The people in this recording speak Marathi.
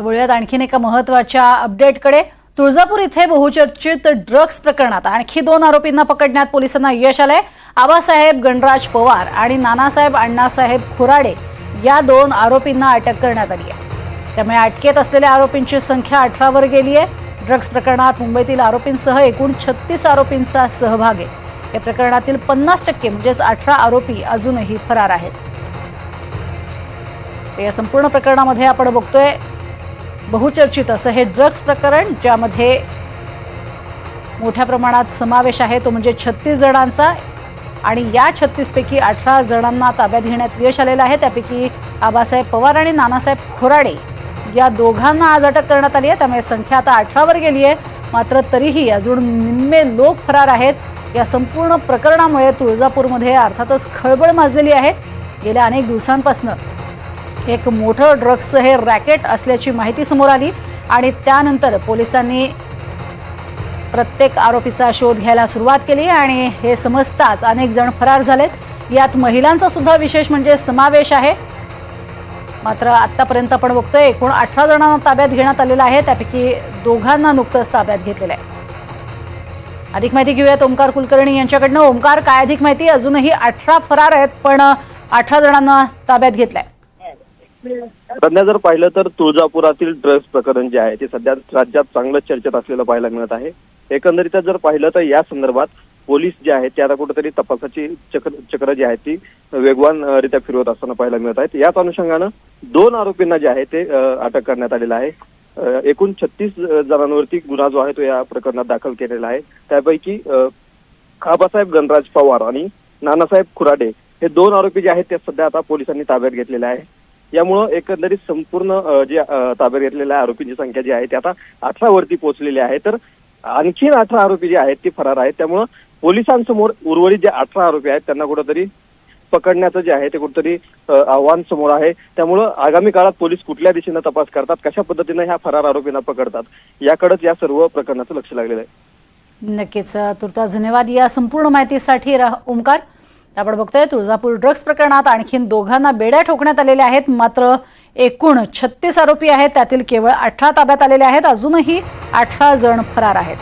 तर वळूयात आणखीन एका महत्त्वाच्या अपडेटकडे। तुळजापूर इथे बहुचर्चित ड्रग्ज प्रकरणात आणखी 2 आरोपींना पकडण्यात पोलिसांना यश आलंय। आबासाहेब गणराज पवार आणि नानासाहेब अण्णासाहेब खुराडे या 2 आरोपींना अटक करण्यात आली आहे। त्यामुळे अटकेत असलेल्या आरोपींची संख्या 18 वर गेली आहे। ड्रग्ज प्रकरणात मुंबईतील आरोपींसह एकूण 36 आरोपींचा सहभाग आहे। या प्रकरणातील 50% म्हणजेच 18 आरोपी अजूनही फरार आहेत। या संपूर्ण प्रकरणामध्ये आपण बघतोय बहुचर्चित असं हे ड्रग्ज प्रकरण, ज्यामध्ये मोठ्या प्रमाणात समावेश आहे तो म्हणजे 36 जणांचा आणि या 36 पैकी 18 जणांना ताब्यात घेण्यात यश आलेलं आहे। त्यापैकी आबासाहेब पवार आणि नानासाहेब खुराडे या दोघांना आज अटक करण्यात आली आहे। त्यामुळे संख्या आता 18 वर गेली आहे। मात्र तरीही अजून निम्मे लोक फरार आहेत। या संपूर्ण प्रकरणामुळे तुळजापूरमध्ये अर्थातच खळबळ माजलेली आहे। गेल्या अनेक दिवसांपासून एक मोठं ड्रग्जचं हे रॅकेट असल्याची माहिती समोर आली आणि त्यानंतर पोलिसांनी प्रत्येक आरोपीचा शोध घ्यायला सुरुवात केली आणि हे समजताच अनेक जण फरार झालेत। यात महिलांचा सुद्धा विशेष म्हणजे समावेश आहे। मात्र आतापर्यंत आपण बघतोय एकूण 18 जणांना ताब्यात घेण्यात आलेलं आहे। त्यापैकी 2घांना नुकतंच ताब्यात घेतलेलं आहे। अधिक माहिती घेऊयात ओमकार कुलकर्णी यांच्याकडनं। ओमकार, काय अधिक माहिती? अजूनही 18 फरार आहेत पण 18 जणांना ताब्यात घेतलंय। सध्या जर पाहिलं तर तुळजापुरातील ड्रग्ज प्रकरण जे आहे ते सध्या राज्यात चांगलं चर्चेत असलेलं पाहायला मिळत आहे। एकंदरीत जर पाहिलं तर या संदर्भात पोलीस जे आहेत ते आता कुठेतरी तपासाची चक्र जी आहेत ती वेगवानरित्या फिरवत असताना पाहायला मिळत आहेत। याच अनुषंगानं 2 आरोपींना जे आहे ते अटक करण्यात आलेलं आहे। एकूण 36 जणांवरती गुन्हा जो आहे तो या प्रकरणात दाखल केलेला आहे। त्यापैकी आबासाहेब गणराज पवार आणि नानासाहेब खुराडे हे 2 आरोपी जे आहेत ते सध्या आता पोलिसांनी ताब्यात घेतलेले आहे। यामुळं एकंदरीत संपूर्ण जे ताब्यात घेतलेल्या आरोपींची संख्या जी आहे ती आता 18 वरती पोहोचलेली आहे। तर आणखीन 18 आरोपी जे आहेत ते फरार आहेत। त्यामुळं पोलिसांसमोर उर्वरित जे 18 आरोपी आहेत त्यांना कुठेतरी पकडण्याचं जे आहे ते कुठेतरी आव्हान समोर आहे। त्यामुळं आगामी काळात पोलीस कुठल्या दिशेनं तपास करतात, कशा पद्धतीनं ह्या फरार आरोपींना पकडतात, याकडेच या सर्व प्रकरणाचं लक्ष लागलेलं आहे। नक्कीच, तुर्तास धन्यवाद या संपूर्ण माहितीसाठी ओमकार। आपण बघतोय तुळजापूर ड्रग्ज प्रकरणात आणखीन 2घांना बेड्या ठोकण्यात आलेल्या आहेत। मात्र एकूण 36 आरोपी आहेत, त्यातील केवळ 18 ताब्यात आलेले आहेत। अजूनही 18 जण फरार आहेत।